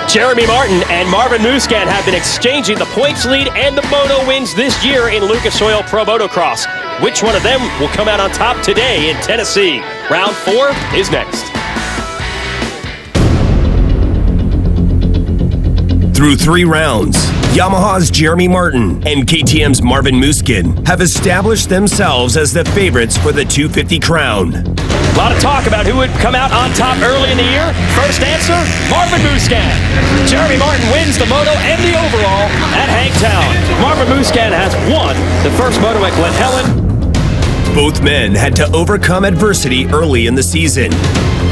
Jeremy Martin and Marvin Musquin have been exchanging the points lead and the moto wins this year in Lucas Oil Pro Motocross. Which one of them will come out on top today in Tennessee? Round 4 is next. Through 3 rounds, Yamaha's Jeremy Martin and KTM's Marvin Musquin have established themselves as the favorites for the 250 crown. A lot of talk about who would come out on top early in the year. First answer, Marvin Musquin. Jeremy Martin wins the moto and the overall at Hangtown. Marvin Musquin has won the first moto at Glen Helen. Both men had to overcome adversity early in the season.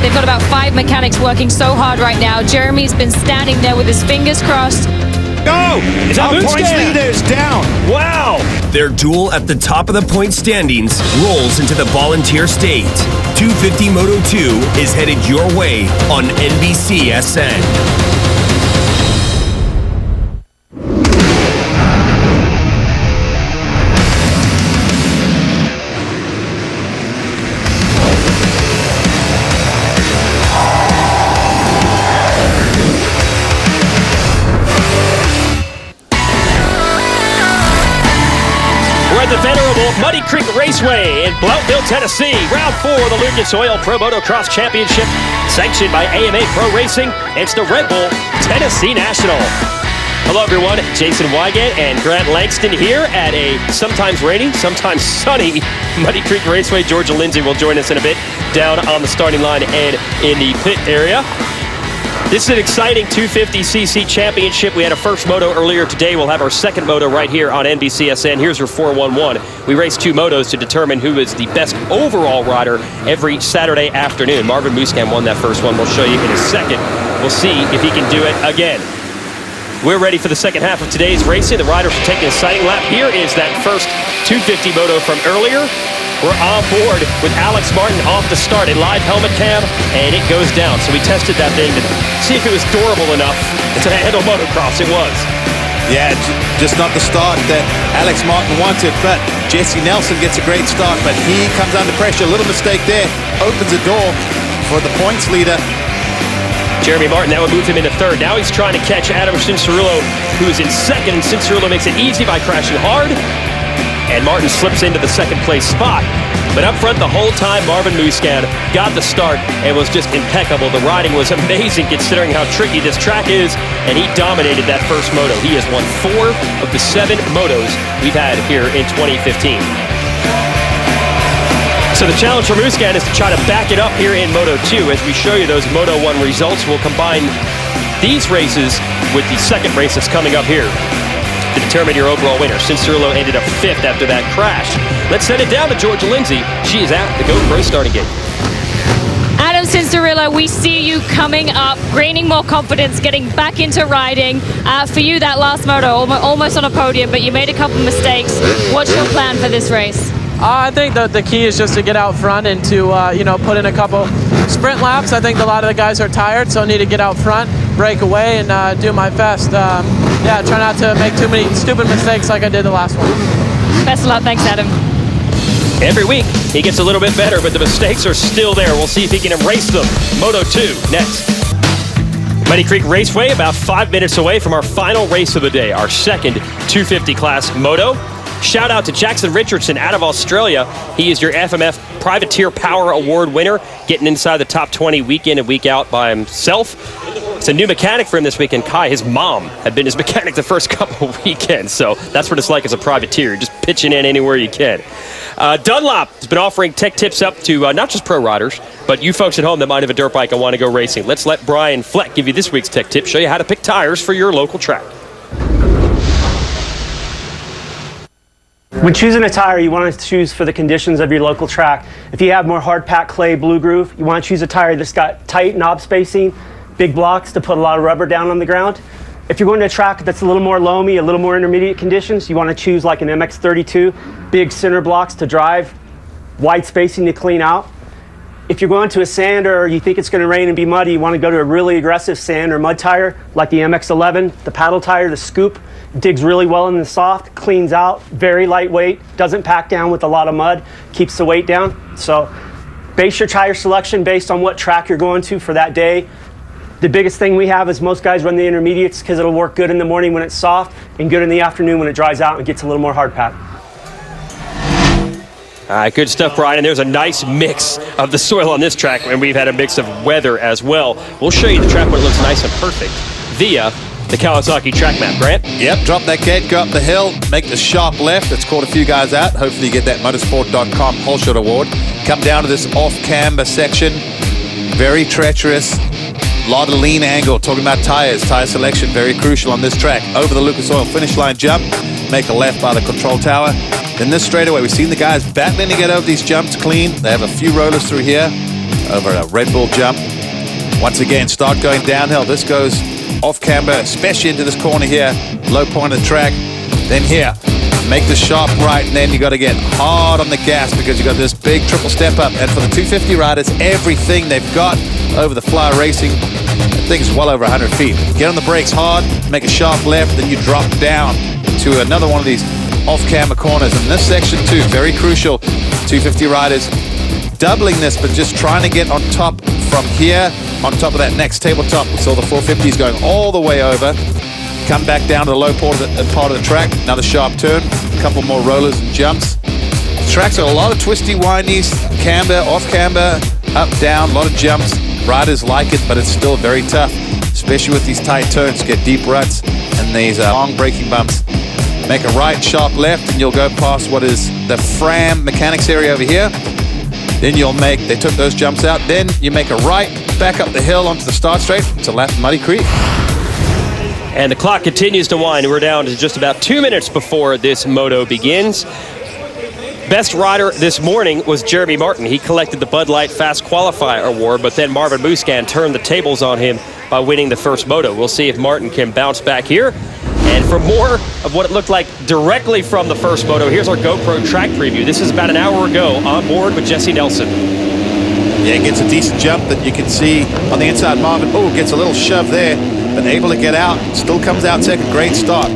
They've got about 5 mechanics working so hard right now. Jeremy's been standing there with his fingers crossed. Go! Is that Our points leader is down. Wow! Their duel at the top of the point standings rolls into the volunteer state. 250 Moto 2 is headed your way on NBCSN. The venerable Muddy Creek Raceway in Blounteville, Tennessee. Round 4 of the Lucas Oil Pro Motocross Championship, sanctioned by AMA Pro Racing. It's the Red Bull Tennessee National. Hello, everyone. Jason Wygant and Grant Langston here at a sometimes rainy, sometimes sunny Muddy Creek Raceway. Georgia Lindsay will join us in a bit down on the starting line and in the pit area. This is an exciting 250cc championship. We had a first moto earlier today. We'll have our second moto right here on NBCSN. Here's your 411. We race 2 motos to determine who is the best overall rider every Saturday afternoon. Marvin Musquin won that first one. We'll show you in a second. We'll see if he can do it again. We're ready for the second half of today's racing. The riders will take an exciting lap. Here is that first 250 moto from earlier. We're on board with Alex Martin off the start, a live helmet cam, and it goes down. So we tested that thing to see if it was durable enough to handle motocross. It was. Yeah, just not the start that Alex Martin wanted, but Jesse Nelson gets a great start, but he comes under pressure. A little mistake there, opens a door for the points leader. Jeremy Martin, that would move him into third. Now he's trying to catch Adam Cincerillo, who is in second, and Cincerillo makes it easy by crashing hard. And Martin slips into the second place spot. But up front the whole time, Marvin Musquin got the start and was just impeccable. The riding was amazing considering how tricky this track is, and he dominated that first moto. He has won 4 of the 7 motos we've had here in 2015. So the challenge for Musquin is to try to back it up here in Moto 2. As we show you those Moto 1 results, we'll combine these races with the second race that's coming up here to determine your overall winner. Cincerillo ended up 5th after that crash. Let's send it down to Georgia Lindsay. She is at the GoPro starting gate. Adam Cincerillo, we see you coming up, gaining more confidence, getting back into riding. For you, that last moto, almost on a podium, but you made a couple mistakes. What's your plan for this race? I think that the key is just to get out front and to put in a couple sprint laps. I think a lot of the guys are tired, so I need to get out front, break away, and do my best. Try not to make too many stupid mistakes like I did the last one. Best of luck. Thanks, Adam. Every week, he gets a little bit better, but the mistakes are still there. We'll see if he can erase them. Moto 2 next. Muddy Creek Raceway, about 5 minutes away from our final race of the day, our second 250 class moto. Shout out to Jackson Richardson out of Australia. He is your FMF Privateer Power Award winner, getting inside the top 20 week in and week out by himself. It's a new mechanic for him this weekend. Kai, his mom, had been his mechanic the first couple of weekends, so that's what it's like as a privateer. You're just pitching in anywhere you can. Dunlop has been offering tech tips up to not just pro riders, but you folks at home that might have a dirt bike and want to go racing. Let's let Brian Fleck give you this week's tech tip, show you how to pick tires for your local track. When choosing a tire, you want to choose for the conditions of your local track. If you have more hard pack clay, blue groove, you want to choose a tire that's got tight knob spacing, big blocks to put a lot of rubber down on the ground. If you're going to a track that's a little more loamy, a little more intermediate conditions, you want to choose like an MX-32, big center blocks to drive, wide spacing to clean out. If you're going to a sand or you think it's going to rain and be muddy, you want to go to a really aggressive sand or mud tire like the MX-11, the paddle tire, the scoop. Digs really well in the soft, cleans out, very lightweight, doesn't pack down with a lot of mud, keeps the weight down. So base your tire selection based on what track you're going to for that day. The biggest thing we have is most guys run the intermediates because it'll work good in the morning when it's soft and good in the afternoon when it dries out and gets a little more hard pack. All right, good stuff, Brian. And there's a nice mix of the soil on this track, and we've had a mix of weather as well. We'll show you the track when it looks nice and perfect via the Kawasaki track map. Grant? Yep, drop that gate, go up the hill, make the sharp left. It's caught a few guys out. Hopefully you get that motorsport.com whole shot award. Come down to this off-camber section. Very treacherous. A lot of lean angle. Talking about tires. Tire selection, very crucial on this track. Over the Lucas Oil finish line jump. Make a left by the control tower. Then this straightaway, we've seen the guys battling to get over these jumps clean. They have a few rollers through here. Over a Red Bull jump. Once again, start going downhill. This goes off camber, especially into this corner here. Low point of the track. Then here, make the sharp right, and then you got to get hard on the gas because you got this big triple step up. And for the 250 riders, everything they've got over the Fly Racing, that thing's well over 100 feet. Get on the brakes hard, make a sharp left, then you drop down to another one of these off-camber corners. And this section too, very crucial. 250 riders doubling this, but just trying to get on top from here, on top of that next tabletop. We saw the 450s going all the way over. Come back down to the low part of the track. Another sharp turn, a couple more rollers and jumps. The track's got a lot of twisty, windies, camber, off camber, up, down, a lot of jumps. Riders like it, but it's still very tough, especially with these tight turns. Get deep ruts and these long braking bumps. Make a right, sharp left, and you'll go past what is the Fram mechanics area over here. Then you'll make, they took those jumps out, then you make a right, back up the hill onto the start straight to left Muddy Creek. And the clock continues to wind. We're down to just about 2 minutes before this moto begins. Best rider this morning was Jeremy Martin. He collected the Bud Light Fast Qualifier Award, but then Marvin Musquin turned the tables on him by winning the first moto. We'll see if Martin can bounce back here. And for more of what it looked like directly from the first moto, here's our GoPro track preview. This is about an hour ago on board with Jesse Nelson. Yeah, gets a decent jump that you can see on the inside. Marvin, gets a little shove there, but able to get out. Still comes out second. Great start.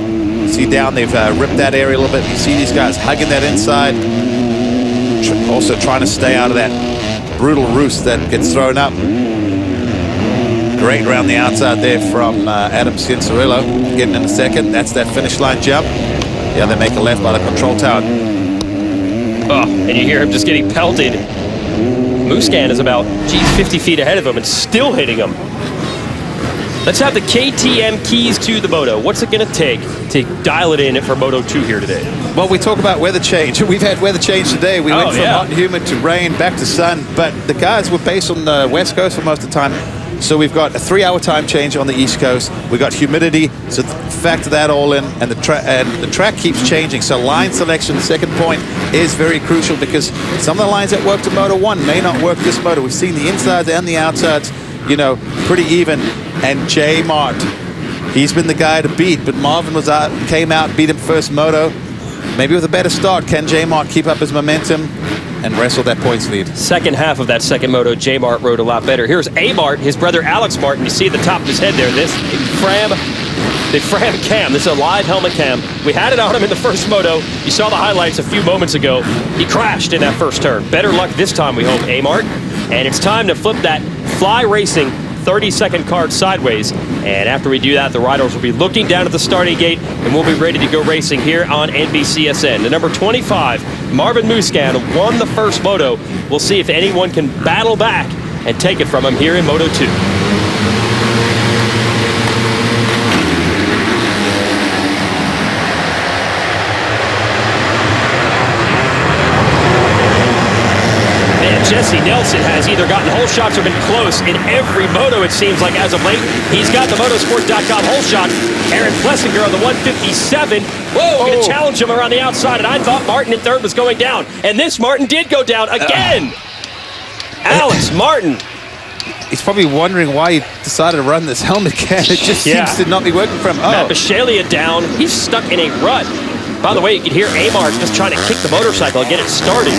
See down, they've ripped that area a little bit. You see these guys hugging that inside. Also trying to stay out of that brutal roost that gets thrown up. Great around the outside there from Adam Cianciarulo. Getting in a second. That's that finish line jump. Yeah, they make a left by the control tower. Oh, and you hear him just getting pelted. Musquin is about, 50 feet ahead of him and still hitting him. Let's have the KTM keys to the moto. What's it going to take to dial it in for Moto 2 here today? Well, we talk about weather change. We've had weather change today. We went from hot and humid to rain, back to sun. But the guys were based on the West Coast for most of the time. So we've got a 3-hour time change on the East Coast. We've got humidity, so factor that all in, and the track keeps changing. So line selection, the second point, is very crucial because some of the lines that worked in Moto 1 may not work this moto. We've seen the insides and the outsides, pretty even. And J Mart, he's been the guy to beat, but Marvin came out, beat him first moto. Maybe with a better start, can J Mart keep up his momentum and wrestle that points lead? Second half of that second moto, J Mart rode a lot better. Here's A Mart, his brother Alex Martin. You see at the top of his head there, the Fram cam. This is a live helmet cam. We had it on him in the first moto. You saw the highlights a few moments ago. He crashed in that first turn. Better luck this time, we hope, A Mart. And it's time to flip that Fly Racing 30-second card sideways. And after we do that, the riders will be looking down at the starting gate, and we'll be ready to go racing here on NBCSN. The number 25, Marvin Musquin, won the first moto. We'll see if anyone can battle back and take it from him here in Moto 2. Jesse Nelson has either gotten hole shots or been close in every moto, it seems like, as of late. He's got the motorsport.com hole shot. Aaron Plessinger on the 157. Whoa, going to challenge him around the outside, and I thought Martin in third was going down. And this Martin did go down again. Alex Martin. He's probably wondering why he decided to run this helmet cam. It just seems to not be working for him. Matt Bisceglia down. He's stuck in a rut. By the way, you can hear Amart just trying to kick the motorcycle and get it started.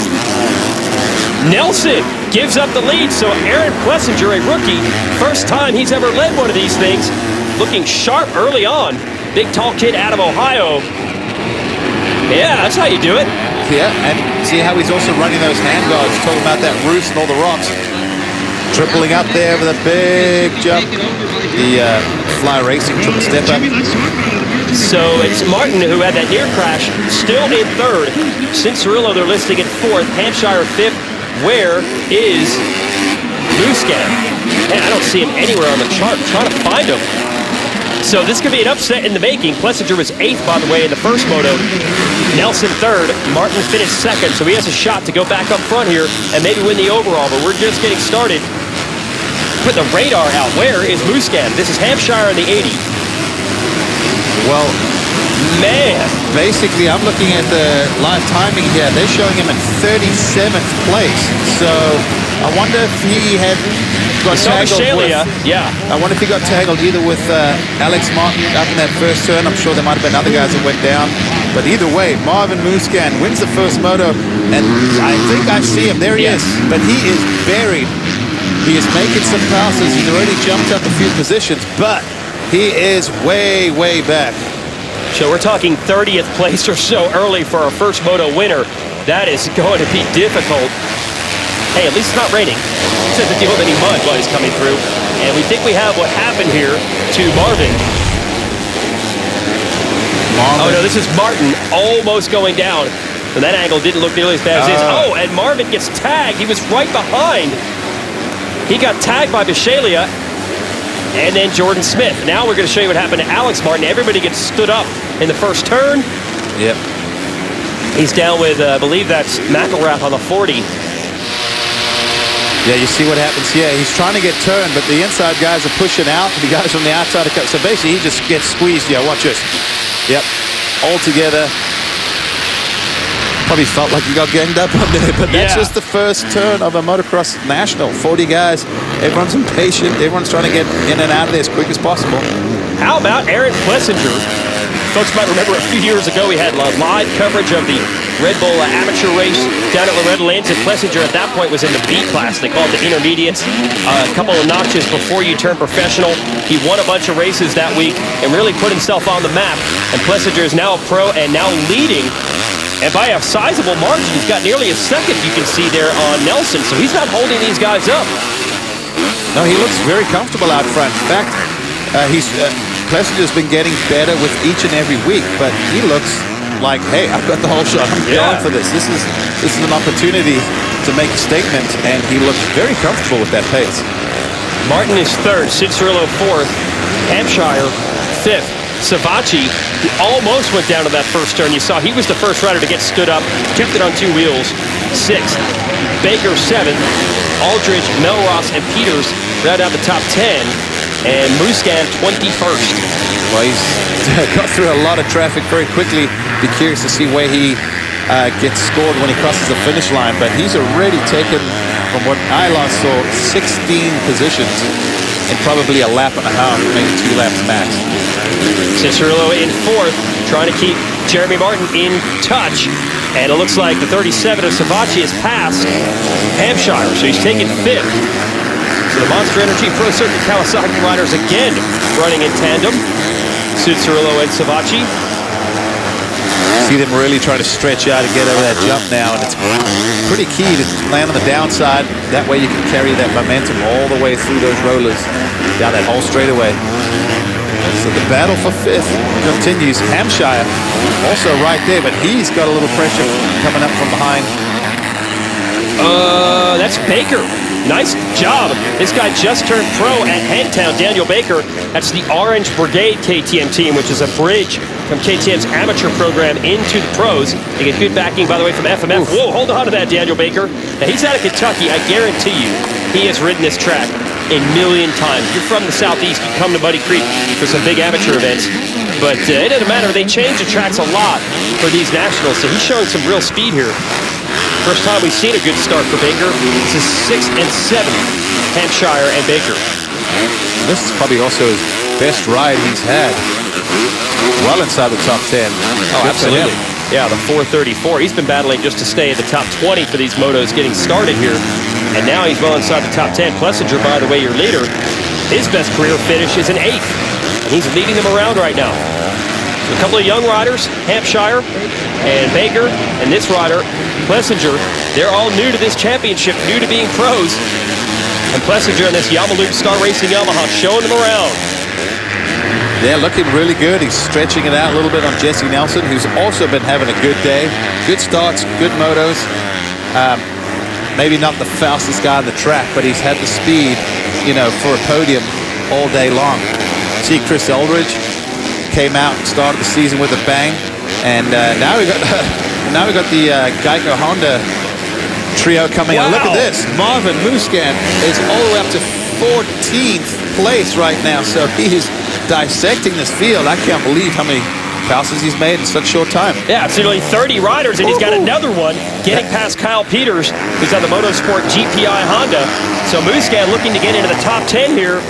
Nelson gives up the lead, so Aaron Plessinger, a rookie, first time he's ever led one of these things, looking sharp early on. Big tall kid out of Ohio. Yeah, that's how you do it. Yeah, and see how he's also running those handguards, talking about that roost and all the rocks. Tripling up there with a big jump. The Fly Racing triple step up. So it's Martin who had that near crash, still in third. Cincerillo, they're listing in fourth. Hampshire fifth. Where is Muscat? Man, I don't see him anywhere on the chart. I'm trying to find him. So this could be an upset in the making. Plessinger was eighth, by the way, in the first moto. Nelson third. Martin finished second, so he has a shot to go back up front here and maybe win the overall, but we're just getting started. Put the radar out. Where is Muscat? This is Hampshire in the 80. Well, man. Basically, I'm looking at the live timing here. They're showing him in 37th place. So I wonder if he had got tangled with... Yeah. I wonder if he got tangled either with Alex Martin up in that first turn. I'm sure there might have been other guys that went down. But either way, Marvin Muscat wins the first moto. And I think I see him. There he is. But he is buried. He is making some passes. He's already jumped up a few positions, but he is way, way back. So we're talking 30th place or so early for our first moto winner. That is going to be difficult. Hey, at least it's not raining. He doesn't have to deal with any mud while he's coming through. And we think we have what happened here to Marvin. Oh, no, this is Martin almost going down. And that angle didn't look nearly as bad as his. Oh, and Marvin gets tagged. He was right behind. He got tagged by Bisceglia and then Jordan Smith. Now we're going to show you what happened to Alex Martin. Everybody gets stood up in the first turn. Yep. He's down with, I believe that's McElrath on the 40. Yeah, you see what happens here. He's trying to get turned, but the inside guys are pushing out. The guys from the outside are so basically he just gets squeezed. Yeah, watch this. Yep, all together. Probably felt like he got ganged up up there, but that's just the first turn of a motocross national. 40 guys, everyone's impatient. Everyone's trying to get in and out of there as quick as possible. How about Aaron Plessinger? Folks might remember a few years ago we had live coverage of the Red Bull amateur race down at Loretta Lynn's, and Plessinger at that point was in the B class. They called it the intermediates. A couple of notches before you turn professional. He won a bunch of races that week and really put himself on the map. And Plessinger is now a pro and now leading. And by a sizable margin, he's got nearly a second, you can see there on Nelson. So he's not holding these guys up. No, he looks very comfortable out front. In fact, Plessinger's been getting better with each and every week, but he looks like, hey, I've got the whole shot. I'm going for this. This is an opportunity to make a statement, and he looks very comfortable with that pace. Martin is third, Cincerillo fourth, Hampshire fifth. Savacci, who almost went down to that first turn. You saw he was the first rider to get stood up, kept it on two wheels, sixth. Baker seventh, Aldridge, Melross, and Peters round out the top 10, and Muscat 21st. Well, he's got through a lot of traffic very quickly. Be curious to see where he gets scored when he crosses the finish line, but he's already taken, from what I last saw, 16 positions in probably a lap and a half, maybe 2 laps max. Cincerillo in fourth, trying to keep Jeremy Martin in touch. And it looks like the 37 of Savacci has passed Hampshire, so he's taken fifth. So the Monster Energy Pro Circuit Kawasaki riders again running in tandem. Cincerillo and Savacci. See them really try to stretch out and get over that jump now, and it's pretty key to land on the downside. That way you can carry that momentum all the way through those rollers down that whole straightaway. So the battle for fifth continues. Hampshire also right there, but he's got a little pressure coming up from behind. That's Baker. Nice job. This guy just turned pro at Hangtown, Daniel Baker. That's the Orange Brigade KTM team, which is a bridge from KTM's amateur program into the pros. They get good backing, by the way, from FMF. Oof. Whoa, hold on to that, Daniel Baker. Now, he's out of Kentucky. I guarantee you he has ridden this track a million times. You're from the Southeast, you come to Muddy Creek for some big amateur events. But it doesn't matter. They change the tracks a lot for these nationals, so he's showing some real speed here. First time we've seen a good start for Baker. This is 6th and 7th, Hampshire and Baker. This is probably also his best ride he's had. Well inside the top 10. Oh, absolutely. Yeah, the 434. He's been battling just to stay at the top 20 for these motos getting started here. And now he's well inside the top 10. Plessinger, by the way, your leader. His best career finish is an 8th. And he's leading them around right now. A couple of young riders, Hampshire and Baker, and this rider, Plessinger, they're all new to this championship, new to being pros. And Plessinger in this Yamaloop Star Racing Yamaha showing them around. Yeah, looking really good. He's stretching it out a little bit on Jesse Nelson, who's also been having a good day. Good starts, good motos. Maybe not the fastest guy on the track, but he's had the speed, you know, for a podium all day long. See, Chris Eldridge came out and started the season with a bang, and now we got the Geico Honda trio coming. Wow. And look at this, Marvin Muscan is all the way up to 14th place right now, so he is dissecting this field. I can't believe how many passes he's made in such a short time. Yeah, it's nearly 30 riders, and he's got another one getting past Kyle Peters, who's on the Motorsport GPI Honda. So Muscan looking to get into the top 10 here.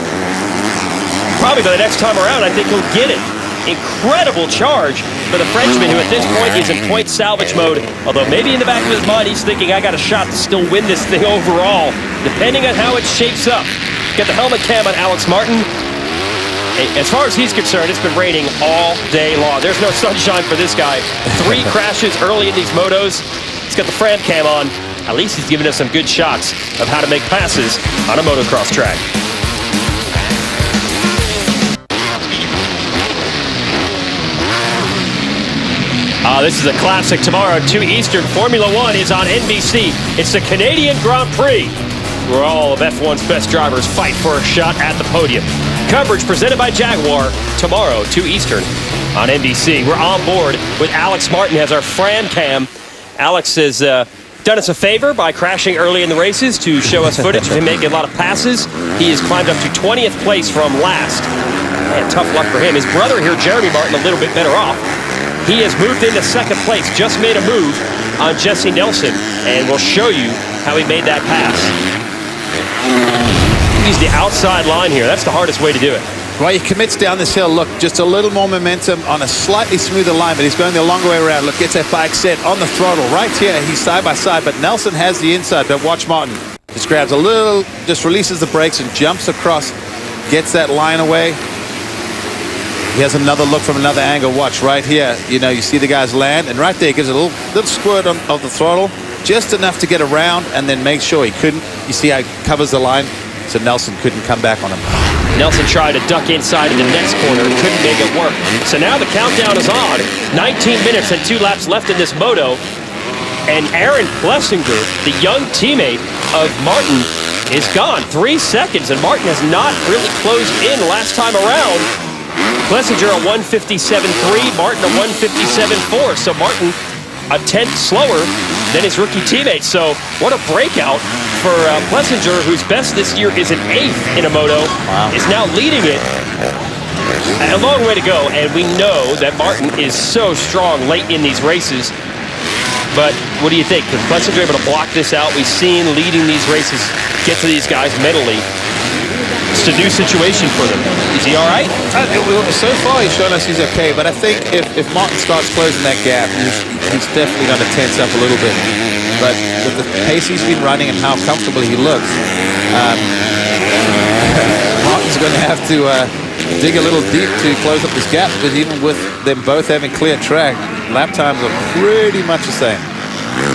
Probably by the next time around, I think he'll get it. Incredible charge for the Frenchman, who at this point is in point salvage mode. Although maybe in the back of his mind, he's thinking, I got a shot to still win this thing overall, depending on how it shapes up. Got the helmet cam on Alex Martin. As far as he's concerned, it's been raining all day long. There's no sunshine for this guy. 3 crashes early in these motos. He's got the Fran cam on. At least he's giving us some good shots of how to make passes on a motocross track. This is a classic tomorrow, 2 Eastern. Formula One is on NBC. It's the Canadian Grand Prix, where all of F1's best drivers fight for a shot at the podium. Coverage presented by Jaguar tomorrow, 2 Eastern on NBC. We're on board with Alex Martin as our Fran cam. Alex has done us a favor by crashing early in the races to show us footage of him making a lot of passes. He has climbed up to 20th place from last. Man, tough luck for him. His brother here, Jeremy Martin, a little bit better off. He has moved into 2nd place, just made a move on Jesse Nelson, and we'll show you how he made that pass. Use the outside line here. That's the hardest way to do it. Well, he commits down this hill. Look, just a little more momentum on a slightly smoother line, but he's going the longer way around. Look, gets that bike set on the throttle. Right here, he's side by side, but Nelson has the inside. But watch Martin. Just grabs a little, just releases the brakes and jumps across, gets that line away. He has another look from another angle. Watch right here. You know, you see the guys land, and right there, he gives a little squirt of the throttle, just enough to get around, and then make sure he couldn't. You see how he covers the line, so Nelson couldn't come back on him. Nelson tried to duck inside in the next corner and couldn't make it work. So now the countdown is on. 19 minutes and 2 laps left in this moto. And Aaron Plessinger, the young teammate of Martin, is gone. 3 seconds, and Martin has not really closed in last time around. Plessinger a 1:57.3, Martin a 1:57.4. So Martin a 10th slower than his rookie teammate. So what a breakout for Plessinger, whose best this year is an 8th in a moto. Wow. Is now leading it. A long way to go, and we know that Martin is so strong late in these races. But what do you think? Can Plessinger able to block this out? We've seen leading these races get to these guys mentally. It's a new situation for them. Is he all right? So far, he's shown us he's okay, but I think if Martin starts closing that gap, he's definitely going to tense up a little bit. But with the pace he's been running and how comfortable he looks, Martin's going to have to dig a little deep to close up this gap, because even with them both having clear track, lap times are pretty much the same.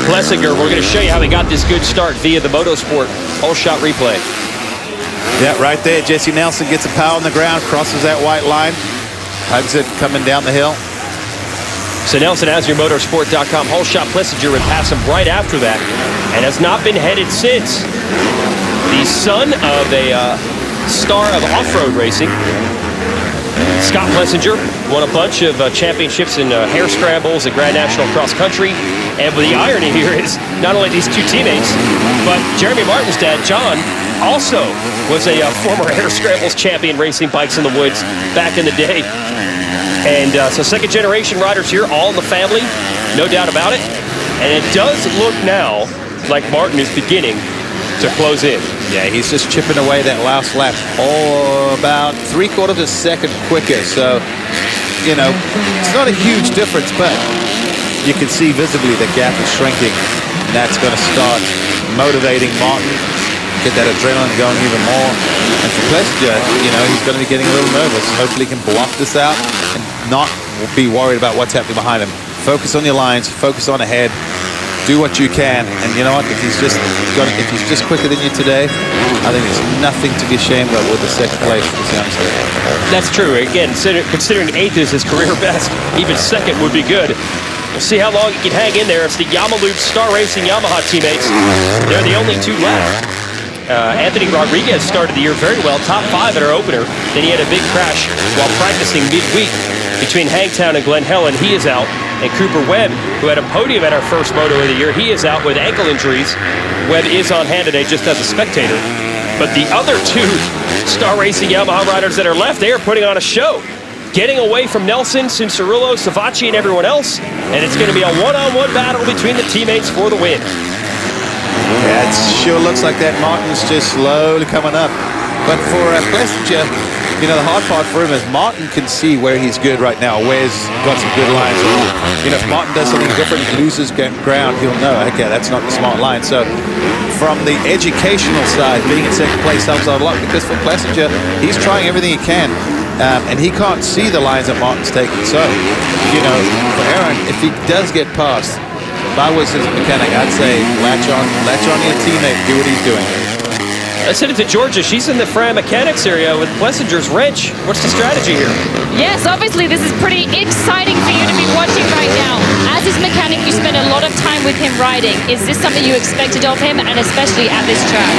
Plessinger, we're going to show you how he got this good start via the Motorsport whole shot replay. Yeah, right there, Jesse Nelson gets a power on the ground, crosses that white line, hugs it coming down the hill. So Nelson has your motorsport.com whole shot. Plessinger would pass him right after that and has not been headed since. The son of a star of off-road racing, Scott Plessinger, won a bunch of championships in hare scrambles at Grand National Cross Country. And the irony here is not only these 2 teammates, but Jeremy Martin's dad, John, also was a former hare scrambles champion racing bikes in the woods back in the day. And so 2nd generation riders here, all in the family, no doubt about it. And it does look now like Martin is beginning to close in. Yeah, he's just chipping away that last lap, about 3/4 of a second quicker. So, you know, it's not a huge difference, but you can see visibly the gap is shrinking. And that's going to start motivating Martin, get that adrenaline going even more. And for Plessinger, you know, he's going to be getting a little nervous. Hopefully he can block this out and not be worried about what's happening behind him. Focus on your lines, focus on ahead, do what you can. And you know what? If he's just quicker than you today, I think there's nothing to be ashamed of with the second place for this youngster. That's true. Again, considering 8th is his career best, even 2nd would be good. We'll see how long he can hang in there. It's the Yamaloop Star Racing Yamaha teammates. They're the only 2 left. Anthony Rodriguez started the year very well, top 5 at our opener. Then he had a big crash while practicing midweek between Hangtown and Glen Helen. He is out. And Cooper Webb, who had a podium at our first Moto of the year, he is out with ankle injuries. Webb is on hand today just as a spectator. But the other 2 Star Racing Yamaha riders that are left, they are putting on a show. Getting away from Nelson, Cincerillo, Savacci, and everyone else. And it's going to be a one-on-one battle between the teammates for the win. Yeah, it sure looks like that Martin's just slowly coming up. But for Plessinger, you know, the hard part for him is Martin can see where he's good right now, where he's got some good lines. Or, you know, if Martin does something different, loses ground, he'll know, okay, that's not the smart line. So from the educational side, being in second place helps out a lot, because for Plessinger, he's trying everything he can. And he can't see the lines that Martin's taking. So, you know, for Aaron, if he does get past, if I was his mechanic, I'd say latch on your teammate, do what he's doing. Let's send it to Georgia. She's in the Fran Mechanics area with Plessinger's wrench. What's the strategy here? Yes, obviously this is pretty exciting for you to be watching right now. As his mechanic, you spend a lot of time with him riding. Is this something you expected of him, and especially at this track?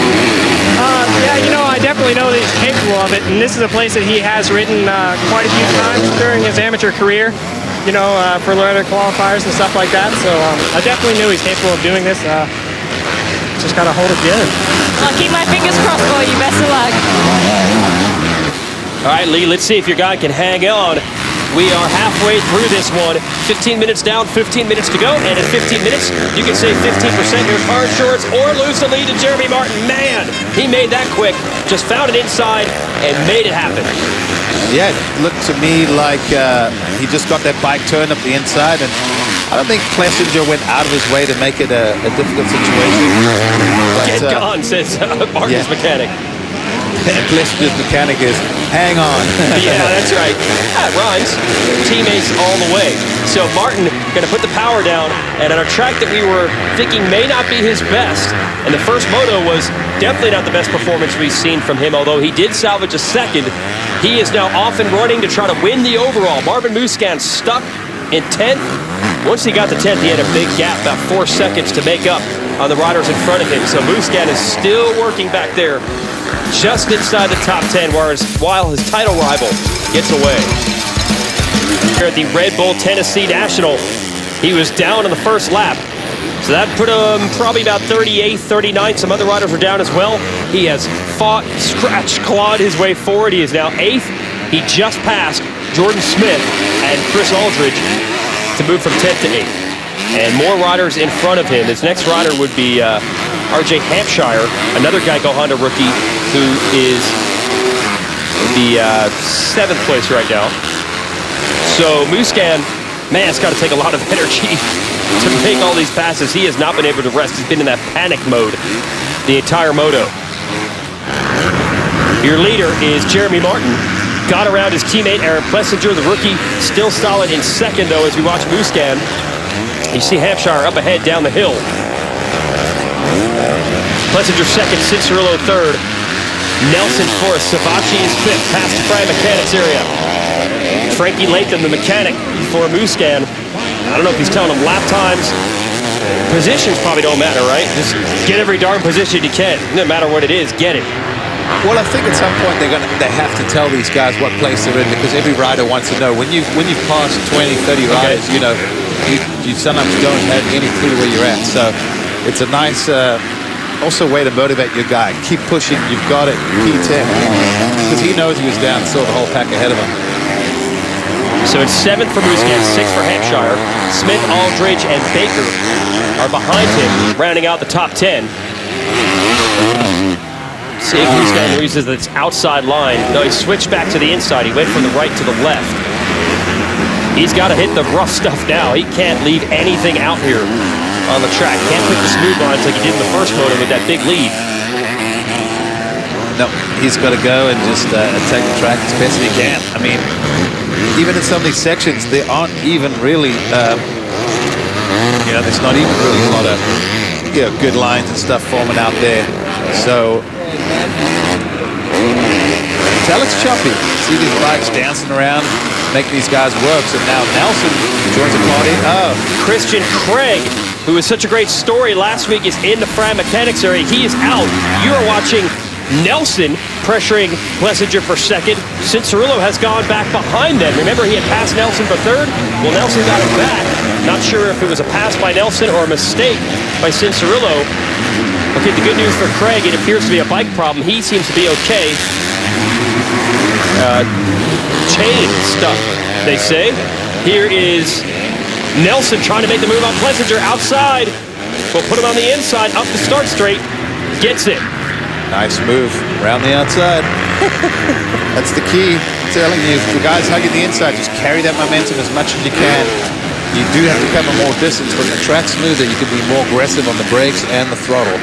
Yeah, you know, I definitely know that he's capable of it, and this is a place that he has ridden quite a few times during his amateur career, you know, for learner qualifiers and stuff like that. So I definitely knew he's capable of doing this. Just got to hold it together. I'll keep my fingers crossed for you. Best of luck. All right, Lee, let's see if your guy can hang on. We are halfway through this one. 15 minutes down, 15 minutes to go. And in 15 minutes, you can save 15% your car insurance or lose the lead to Jeremy Martin. Man, he made that quick. Just found it inside and made it happen. Yeah, it looked to me like he just got that bike turned up the inside, and I don't think Plessinger went out of his way to make it a difficult situation. But, Get gone, says Martin's mechanic. And Plessinger's mechanic is, hang on. Yeah, that's right. That rhymes. Teammates all the way. So Martin going to put the power down, and on a track that we were thinking may not be his best, and the first Moto was definitely not the best performance we've seen from him, although he did salvage a 2nd. He is now off and running to try to win the overall. Marvin Musquin stuck in 10th. Once he got to 10th, he had a big gap, about 4 seconds to make up on the riders in front of him. So Musquin is still working back there, just inside the top 10, while his title rival gets away. Here at the Red Bull Tennessee National, he was down in the first lap. So that put him probably about 38th, 39th. Some other riders were down as well. He has fought, scratched, clawed his way forward. He is now 8th. He just passed Jordan Smith and Chris Aldridge to move from 10th to 8th. And more riders in front of him. His next rider would be RJ Hampshire, another Geico Honda rookie who is the 7th place right now. So Musquin, man, it's got to take a lot of energy to make all these passes. He has not been able to rest. He's been in that panic mode the entire Moto. Your leader is Jeremy Martin. Got around his teammate Aaron Plessinger, the rookie, still solid in 2nd though as we watch Musquin. You see Hampshire up ahead down the hill. Plessinger 2nd, Cincerillo 3rd. Nelson 4th, Savacci is 5th, past the Fran Mechanics area. Frankie Latham, the mechanic for Musquin. I don't know if he's telling him lap times. Positions probably don't matter, right? Just get every darn position you can. No matter what it is, get it. Well, I think at some point they have to tell these guys what place they're in, because every rider wants to know. When you pass 20, 30 riders, you know, you sometimes don't have any clue where you're at. So it's a nice also way to motivate your guy. Keep pushing. You've got it. P10. Because he knows he was down, saw the whole pack ahead of him. So it's 7th for Musquin, 6th for Hampshire. Smith, Aldridge, and Baker are behind him, rounding out the top 10. See if Musquin uses this outside line. No, he switched back to the inside. He went from the right to the left. He's got to hit the rough stuff now. He can't leave anything out here on the track. Can't pick the smooth lines like he did in the first Moto with that big lead. No, he's got to go and just attack the track as best he can. I mean, even in some of these sections, they aren't even really You know, there's not even really a lot of good lines and stuff forming out there. So tell it's choppy. See these bikes dancing around, making these guys work. So now Nelson joins the party. Oh, Christian Craig, who was such a great story last week, is in the Fram Mechanics area. He is out. You are watching Nelson pressuring Plessinger for second. Cincerillo has gone back behind them. Remember, he had passed Nelson for third. Well, Nelson got him back. Not sure if it was a pass by Nelson or a mistake by Cincerillo. Okay, the good news for Craig, it appears to be a bike problem. He seems to be okay. Chain stuff, they say. Here is Nelson trying to make the move on Plessinger outside. We'll put him on the inside, up the start straight. Gets it. nice move around the outside. That's the key. I'm telling you, the guys hugging the inside, just carry that momentum as much as you can. You do have to cover more distance. When the track's smoother, you can be more aggressive on the brakes and the throttle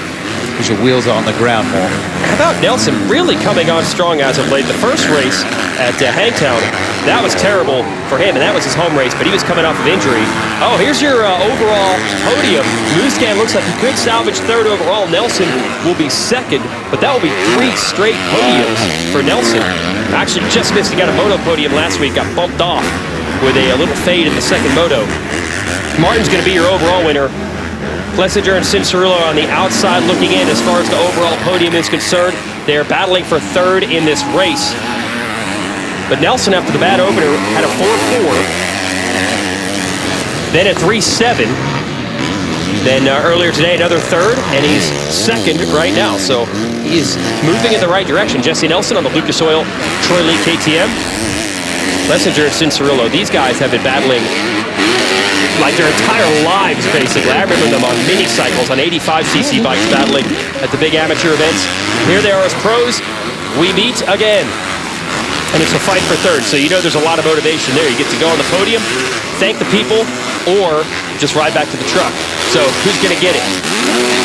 because your wheels are on the ground more. How about Nelson really coming on strong as of late? The first race at Hangtown, that was terrible for him, and that was his home race, but he was coming off of injury. Oh, here's your overall podium. Muscan looks like he could salvage third overall. Nelson will be second, but that will be 3 straight podiums for Nelson. Actually, just missed. He got a moto podium last week, got bumped off with a little fade in the second moto. Martin's going to be your overall winner. Plessinger and Cincerillo on the outside looking in as far as the overall podium is concerned. They're battling for third in this race. But Nelson, after the bad opener, had a 4.4. Then a 3.7. Then earlier today, another third, and he's second right now. So he's moving in the right direction. Jesse Nelson on the Lucas Oil Troy Lee KTM. Plessinger and Cincerillo, these guys have been battling like their entire lives, basically. I remember them on mini cycles, on 85cc bikes, battling at the big amateur events. Here they are as pros. We meet again. And it's a fight for third, so you know there's a lot of motivation there. You get to go on the podium, thank the people, or just ride back to the truck. So who's going to get it?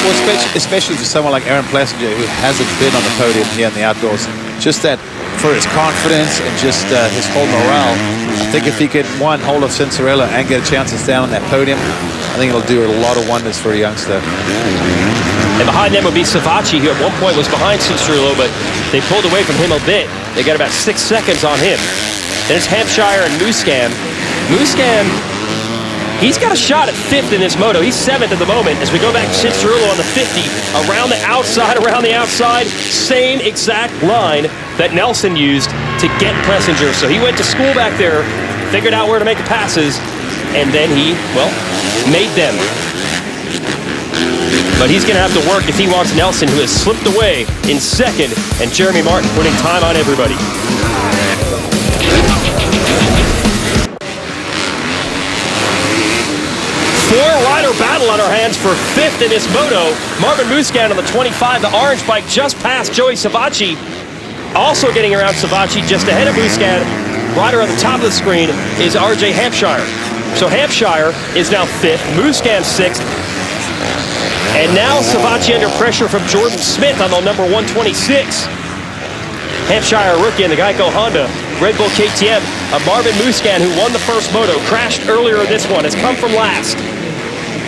Well, especially for someone like Aaron Plessinger, who hasn't been on the podium here in the outdoors. Just that, for his confidence and just his whole morale, I think if he could, one, hold of Cincerillo and get a chance to stand on that podium, I think it'll do a lot of wonders for a youngster. And behind them would be Savacci, who at one point was behind Cincerillo, but they pulled away from him a bit. They got about 6 seconds on him. Then it's Hampshire and Muscan. Muscan, he's got a shot at 5th in this moto. He's 7th at the moment. As we go back to Cincerillo on the 50, around the outside, same exact line that Nelson used to get Plessinger. So he went to school back there, figured out where to make the passes, and then he, well, made them. But he's going to have to work if he wants Nelson, who has slipped away in second, and Jeremy Martin putting time on everybody. Four-rider battle on our hands for 5th in this moto. Marvin Muscan on the 25, the orange bike just past Joey Savacci. Also getting around Savacci just ahead of Muscan. Rider on the top of the screen is RJ Hampshire. So Hampshire is now 5th, Muscan 6th. And now Savacci under pressure from Jordan Smith on the number 126. Hampshire rookie in the Geico Honda Red Bull KTM. Marvin Muscan, who won the first moto, crashed earlier in this one, has come from last.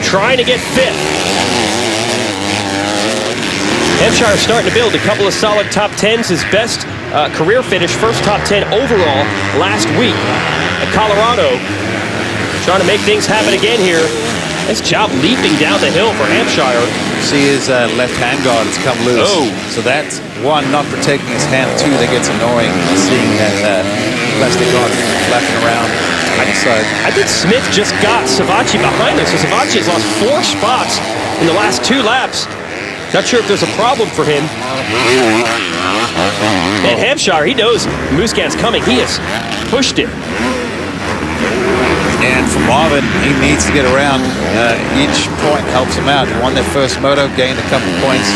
Trying to get 5th. Hampshire starting to build a couple of solid top 10s. His best career finish, first top 10 overall last week at Colorado. Trying to make things happen again here. Nice job leaping down the hill for Hampshire. See his left hand guard has come loose. Oh. So that's, one, not protecting his hand. 2, that gets annoying seeing that plastic guard flapping around on the side. I think Smith just got Savacci behind him. So Savacci has lost 4 spots in the last 2 laps. Not sure if there's a problem for him. And Hampshire, he knows Muscan's coming. He has pushed it. And for Marvin, he needs to get around. Each point helps him out. He won their first moto, gained a couple points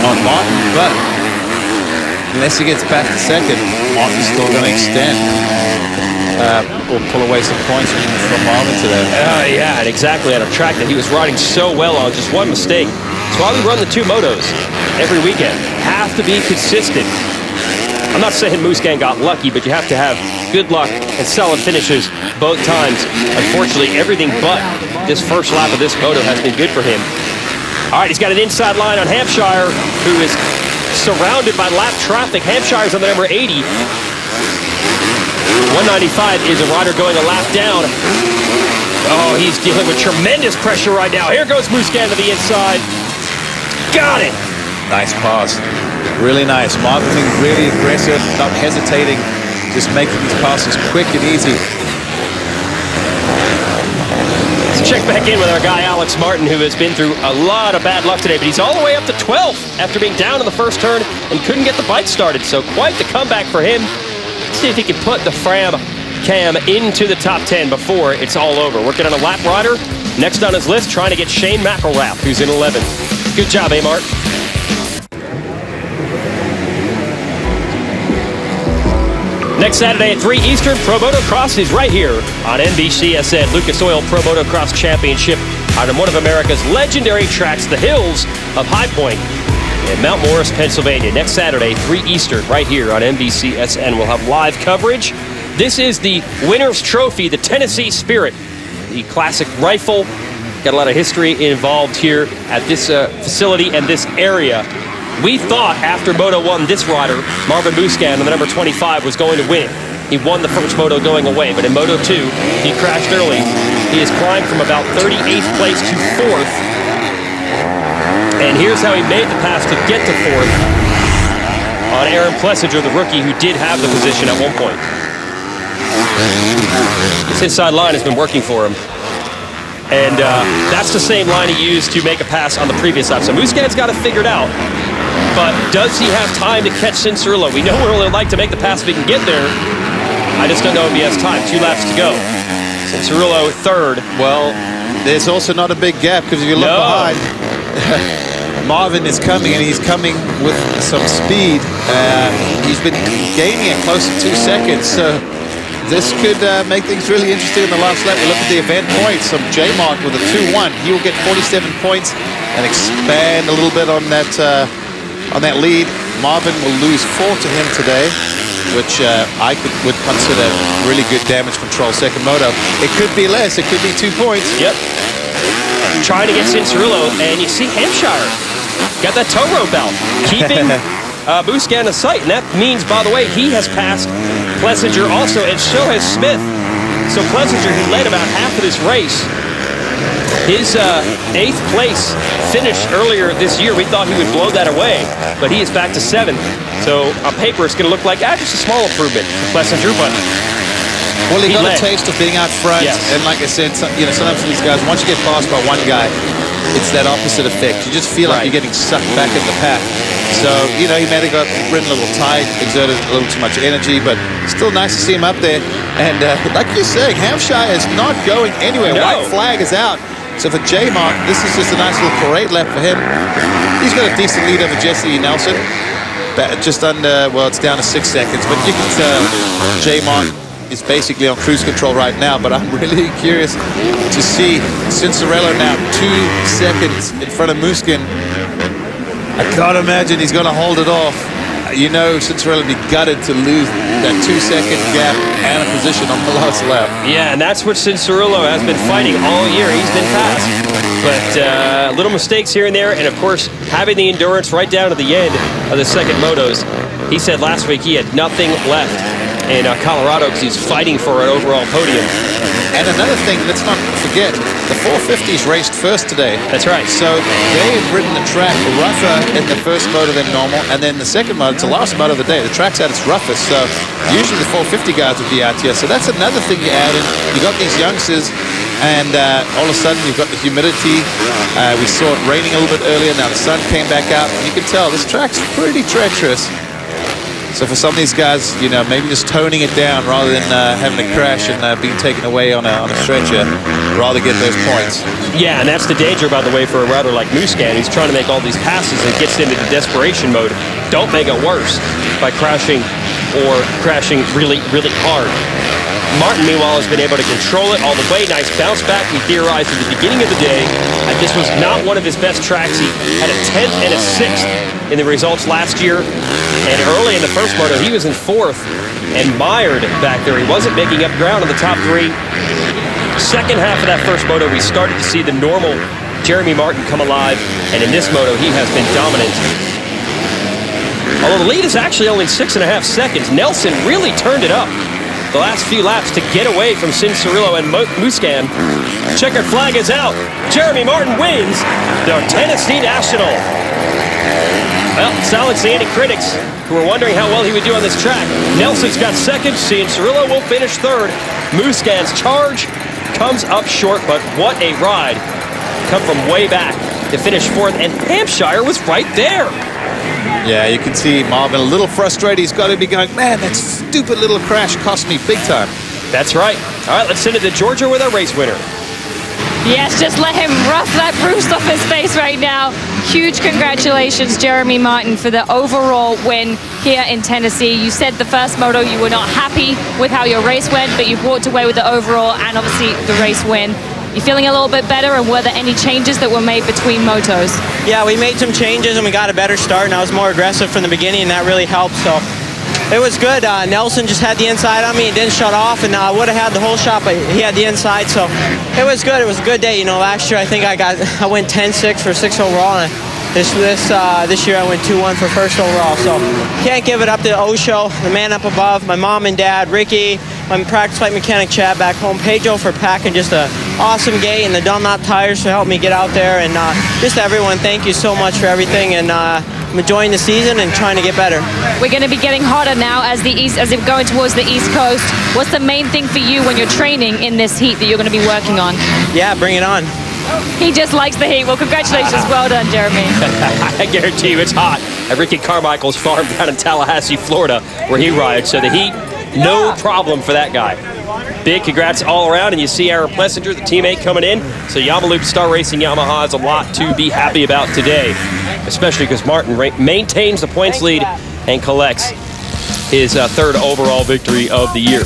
on Martin, but unless he gets back to second, Martin's still going to extend or pull away some points from Marvin today. Yeah, and exactly on a track that he was riding so well on. Just one mistake. That's why we run the 2 motos every weekend. Have to be consistent. I'm not saying Muscan got lucky, but you have to have good luck and solid finishes both times. Unfortunately, everything but this first lap of this moto has been good for him. All right, he's got an inside line on Hampshire, who is surrounded by lap traffic. Hampshire's on the number 80. 195 is a rider going a lap down. Oh, he's dealing with tremendous pressure right now. Here goes Musquin to the inside. Got it. Nice pass. Really nice. Marvin being really aggressive, not hesitating, just making these passes quick and easy. Let's check back in with our guy Alex Martin, who has been through a lot of bad luck today, but he's all the way up to 12th after being down in the first turn and couldn't get the bike started. So quite the comeback for him. Let's see if he can put the Fram Cam into the top 10 before it's all over. Working on a lap rider. Next on his list, trying to get Shane McElrath, who's in 11th. Good job, Mart. Next Saturday at 3 Eastern, Pro Motocross is right here on NBCSN. Lucas Oil Pro Motocross Championship on one of America's legendary tracks, the hills of High Point in Mount Morris, Pennsylvania. Next Saturday, 3 Eastern, right here on NBCSN. We'll have live coverage. This is the winner's trophy, the Tennessee Spirit, the classic rifle. Got a lot of history involved here at this facility and this area. We thought after Moto 1, this rider, Marvin Musquin, on the number 25, was going to win it. He won the first Moto going away, but in Moto 2, he crashed early. He has climbed from about 38th place to 4th. And here's how he made the pass to get to 4th on Aaron Plessinger, the rookie who did have the position at one point. This inside line has been working for him. And that's the same line he used to make a pass on the previous lap. So Musquin's got it figured out. But does he have time to catch Cianciarulo? We know where he'll like to make the pass if he can get there. I just don't know if he has time. 2 laps to go. Cianciarulo 3rd. Well, there's also not a big gap because if you look behind, Marvin is coming, and he's coming with some speed. He's been gaining it close to 2 seconds. So this could make things really interesting in the last lap. We look at the event points of J-Mark with a 2-1. He will get 47 points and expand a little bit on that lead. Marvin will lose 4 to him today, which I would consider really good damage control second moto. It could be less. It could be 2 points. Yep. Trying to get Cianciarulo, and you see Hampshire got that tow rope out, keeping Musquin in sight, and that means, by the way, he has passed Plessinger also, and so has Smith. So Plessinger, who led about half of this race, his 8th place finish earlier this year, we thought he would blow that away, but he is back to 7th. So on paper, it's going to look like just a small improvement for Plessinger, but well, he got a taste of being out front, and like I said, sometimes these guys, once you get passed by one guy, it's that opposite effect. You just feel like you're getting sucked back in the pack. So, he may have got ridden a little tight, exerted a little too much energy, but still nice to see him up there. And like you're saying, Hampshire is not going anywhere. No. White flag is out. So for J-Mark, this is just a nice little parade lap for him. He's got a decent lead over Jesse Nelson. Just under, well, it's down to 6 seconds, but you can tell J-Mark is basically on cruise control right now, but I'm really curious to see Cianciarulo now 2 seconds in front of Musquin. I can't imagine he's going to hold it off. Cianciarulo would be gutted to lose that 2-second gap and a position on the last lap. Yeah, and that's what Cianciarulo has been fighting all year. He's been fast, but little mistakes here and there, and of course, having the endurance right down to the end of the second motos. He said last week he had nothing left in Colorado because he's fighting for an overall podium. And another thing, let's not forget, the 450s raced first today. That's right. So they've ridden the track rougher in the first moto than normal, and then the second moto, it's the last moto of the day. The track's at its roughest, so usually the 450 guys would be out here. So that's another thing you add in. You got these youngsters, and all of a sudden you've got the humidity. We saw it raining a little bit earlier. Now the sun came back out. You can tell this track's pretty treacherous. So for some of these guys, maybe just toning it down rather than having a crash and being taken away on a stretcher, rather get those points. Yeah, and that's the danger, by the way, for a rider like Musquin. He's trying to make all these passes and gets into the desperation mode. Don't make it worse by crashing or crashing really, really hard. Martin, meanwhile, has been able to control it all the way. Nice bounce back. We theorized at the beginning of the day that this was not one of his best tracks. He had a 10th and a 6th in the results last year. And early in the first moto, he was in 4th and mired back there. He wasn't making up ground in the top 3. Second half of that first moto, we started to see the normal Jeremy Martin come alive. And in this moto, he has been dominant. Although the lead is actually only 6.5 seconds, Nelson really turned it up the last few laps to get away from Cianciarulo and Musquin. Checkered flag is out. Jeremy Martin wins the Tennessee National. Well, silencing any critics who were wondering how well he would do on this track. Nelson's got 2nd. Cianciarulo will finish 3rd. Musquin's charge comes up short, but what a ride. Come from way back to finish 4th, and Hampshire was right there. Yeah, you can see Marvin a little frustrated. He's got to be going, man, that stupid little crash cost me big time. That's right. All right, let's send it to Georgia with our race winner. Yes, just let him rough that bruise off his face right now. Huge congratulations, Jeremy Martin, for the overall win here in Tennessee. You said the first moto you were not happy with how your race went, but you've walked away with the overall and obviously the race win. You feeling a little bit better, and were there any changes that were made between motos? Yeah, we made some changes and we got a better start, and I was more aggressive from the beginning, and that really helped. So it was good. Nelson just had the inside on me. It didn't shut off, and I would have had the whole shot, but he had the inside. So it was good. It was a good day. You know, last year I think I went 10-6 for 6th overall, and this year I went 2-1 for 1st overall. So can't give it up to Osho, the man up above, my mom and dad, Ricky, my practice bike mechanic Chad back home, Pedro for packing just an awesome gate, and the Dunlop tires to help me get out there, and just everyone, thank you so much for everything, and I'm enjoying the season and trying to get better. We're going to be getting hotter now as we're going towards the East Coast. What's the main thing for you when you're training in this heat that you're going to be working on? Yeah, bring it on. He just likes the heat. Well, congratulations. Well done, Jeremy. I guarantee you it's hot at Ricky Carmichael's farm down in Tallahassee, Florida, where he rides. So the heat, no problem for that guy. Big congrats all around, and you see Aaron Plessinger, the teammate, coming in. So Yamaloop Star Racing Yamaha has a lot to be happy about today, especially because Martin maintains the points lead and collects his 3rd overall victory of the year.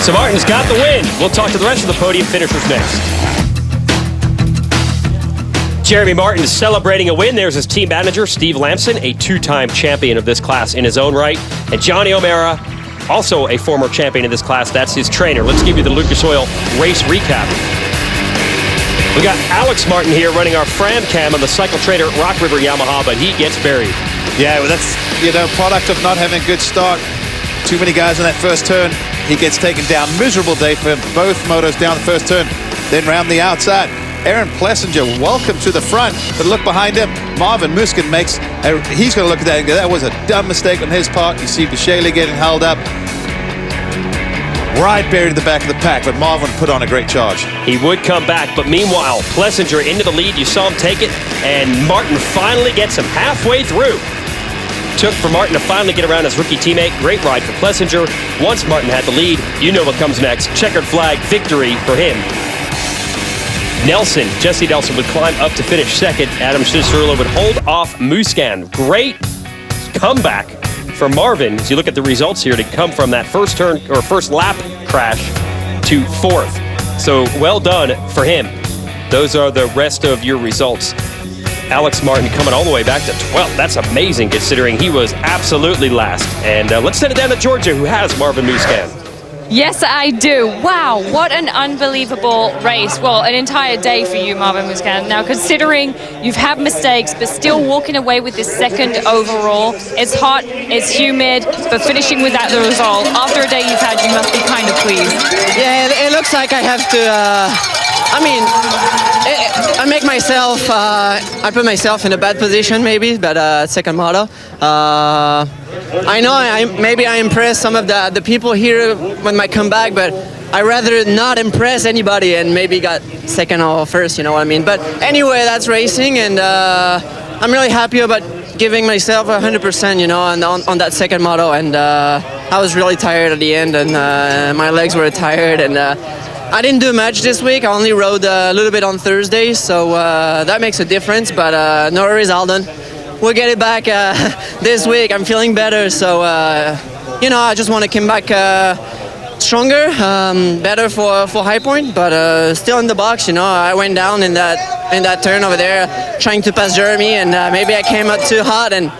So Martin's got the win. We'll talk to the rest of the podium finishers next. Jeremy Martin is celebrating a win. There's his team manager, Steve Lamson, a 2-time champion of this class in his own right. And Johnny O'Mara, also a former champion in this class. That's his trainer. Let's give you the Lucas Oil race recap. We got Alex Martin here running our Fram Cam on the Cycle Trader Rock River Yamaha, but he gets buried. Yeah, well, that's, product of not having a good start. Too many guys in that first turn. He gets taken down. Miserable day for both motos down the first turn, then round the outside. Aaron Plessinger, welcome to the front, but look behind him. Marvin Musquin he's going to look at that and go, that was a dumb mistake on his part. You see Bishaley getting held up. Right buried in the back of the pack, but Marvin put on a great charge. He would come back, but meanwhile, Plessinger into the lead. You saw him take it, and Martin finally gets him halfway through. Took for Martin to finally get around his rookie teammate. Great ride for Plessinger. Once Martin had the lead, you know what comes next. Checkered flag victory for him. Jesse Nelson would climb up to finish 2nd. Adam Cianciarulo would hold off Musquin. Great comeback for Marvin, as you look at the results here, to come from that first lap crash to 4th. So well done for him. Those are the rest of your results. Alex Martin coming all the way back to 12th. That's amazing considering he was absolutely last. And let's send it down to Georgia, who has Marvin Musquin. Yes, I do. Wow, what an unbelievable race. Well, an entire day for you, Marvin Musquin. Now, considering you've had mistakes, but still walking away with this 2nd overall. It's hot, it's humid, but finishing with that the result. After a day you've had, you must be kind of pleased. Yeah, it looks like I have to... I put myself in a bad position maybe, but 2nd moto. I know I impressed some of the people here when I come back, but I rather not impress anybody and maybe got 2nd or 1st, you know what I mean? But anyway, that's racing, and I'm really happy about giving myself 100%, you know, on that 2nd moto, and I was really tired at the end, and my legs were tired, and I didn't do much this week. I only rode a little bit on Thursday, so that makes a difference, but no worries, Alden. we'll get it back this week. I'm feeling better, so I just want to come back stronger, better for High Point, but still in the box. I went down in that turn over there, trying to pass Jeremy, and maybe I came out too hot and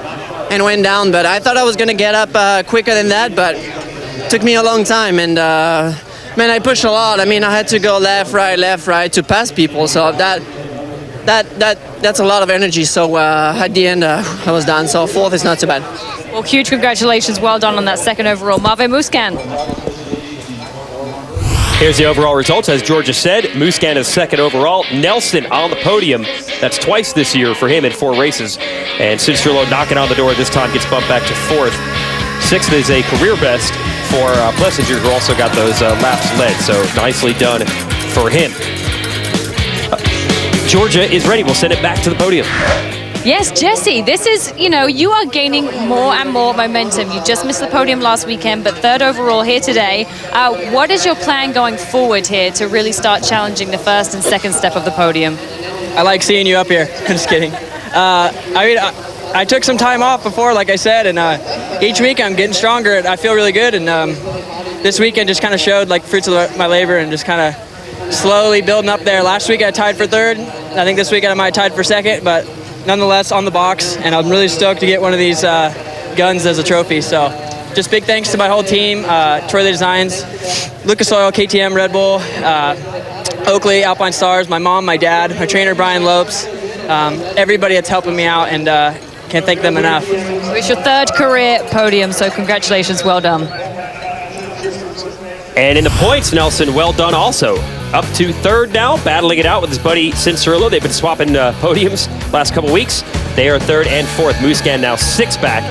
went down. But I thought I was gonna get up quicker than that, but it took me a long time. And man, I pushed a lot. I mean, I had to go left, right to pass people. So that's a lot of energy. So at the end, I was done. So fourth is not too bad. Well, huge congratulations. Well done on that second overall. Marvin Muscan. Here's the overall results. As Georgia said, Muscan is second overall. Nelson on the podium. That's twice this year for him in 4 races. And Cincinnati knocking on the door this time gets bumped back to 4th. 6th is a career best for Plessinger, who also got those laps led. So nicely done for him. Georgia is ready. We'll send it back to the podium. Yes, Jesse, this is, you are gaining more and more momentum. You just missed the podium last weekend, but third overall here today. What is your plan going forward here to really start challenging the first and second step of the podium? I like seeing you up here. I'm just kidding. I took some time off before, like I said, and each week I'm getting stronger. I feel really good, and this weekend just kind of showed like fruits of my labor and just kind of slowly building up there. Last week I tied for third. I think this weekend I might have tied for second, but nonetheless on the box, and I'm really stoked to get one of these guns as a trophy. So just big thanks to my whole team, Troy Designs, Lucas Oil, KTM, Red Bull, Oakley, Alpine Stars, my mom, my dad, my trainer Brian Lopes, everybody that's helping me out, and can't thank them enough. It's your third career podium, so congratulations, well done. And in the points, Nelson, well done also. Up to third now, battling it out with his buddy Cincinnati. They've been swapping podiums last couple weeks. They are third and fourth. Muscan now 6 back.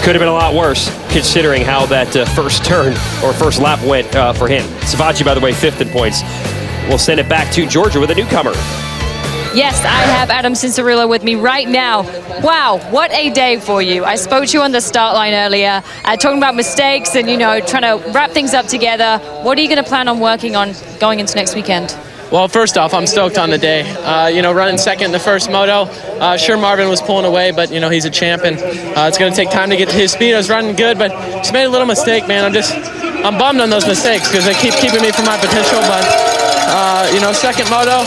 Could have been a lot worse, considering how that first turn or first lap went for him. Savachi, by the way, 5th in points. We'll send it back to Georgia with a newcomer. Yes, I have Adam Cincinnati with me right now. Wow, what a day for you. I spoke to you on the start line earlier, talking about mistakes and, trying to wrap things up together. What are you going to plan on working on going into next weekend? Well, first off, I'm stoked on the day. Running second in the first moto. Sure, Marvin was pulling away, but, he's a champ, and it's going to take time to get to his speed. I was running good, but just made a little mistake, man. I'm bummed on those mistakes because they keep keeping me from my potential, but, second moto,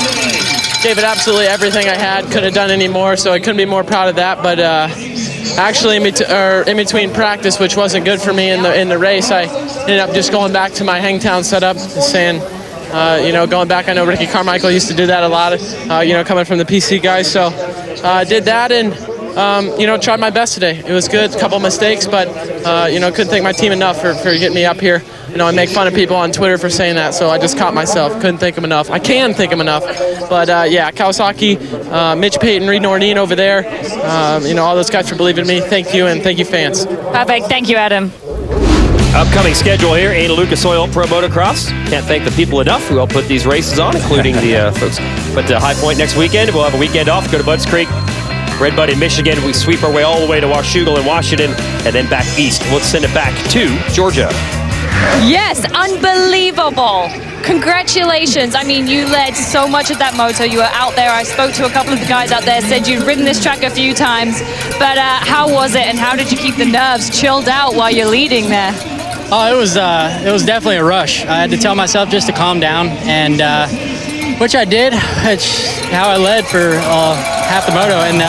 gave it absolutely everything I had. Could have done any more, so I couldn't be more proud of that. But actually, in between practice, which wasn't good for me in the race, I ended up just going back to my Hangtown setup, saying, going back. I know Ricky Carmichael used to do that a lot, coming from the PC guys. So I did that and, tried my best today. It was good, a couple mistakes, but, couldn't thank my team enough for getting me up here. I make fun of people on Twitter for saying that, so I just caught myself. Couldn't thank them enough. I can thank them enough. But, Kawasaki, Mitch Payton, Reed Nordine over there, all those guys for believing in me. Thank you, and thank you, fans. Perfect. Thank you, Adam. Upcoming schedule here in Lucas Oil Pro Motocross. Can't thank the people enough who helped put these races on, including the folks. But High Point next weekend. We'll have a weekend off, go to Budds Creek. Red Bud in Michigan. We sweep our way all the way to Washougal in Washington, and then back east. Let's send it back to Georgia. Yes, unbelievable. Congratulations. I mean, you led so much of that moto. You were out there. I spoke to a couple of the guys out there, said you'd ridden this track a few times. But how was it, and how did you keep the nerves chilled out while you're leading there? Oh, it was definitely a rush. I had to tell myself just to calm down, and which I did. It's how I led for half the moto, and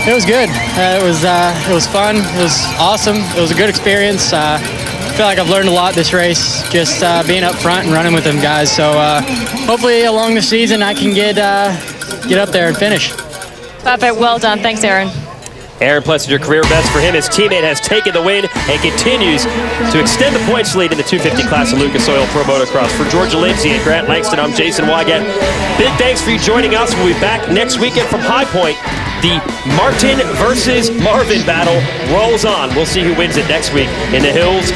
it was good. It was fun. It was awesome. It was a good experience. I feel like I've learned a lot this race, just being up front and running with them guys. So hopefully along the season I can get up there and finish. Perfect. Well done. Thanks, Aaron. Aaron Plessinger, career best for him. His teammate has taken the win and continues to extend the points lead in the 250 class of Lucas Oil Pro Motocross. For Georgia Lindsay and Grant Langston, I'm Jason Wygant. Big thanks for you joining us. We'll be back next weekend from High Point. The Martin versus Marvin battle rolls on. We'll see who wins it next week in the hills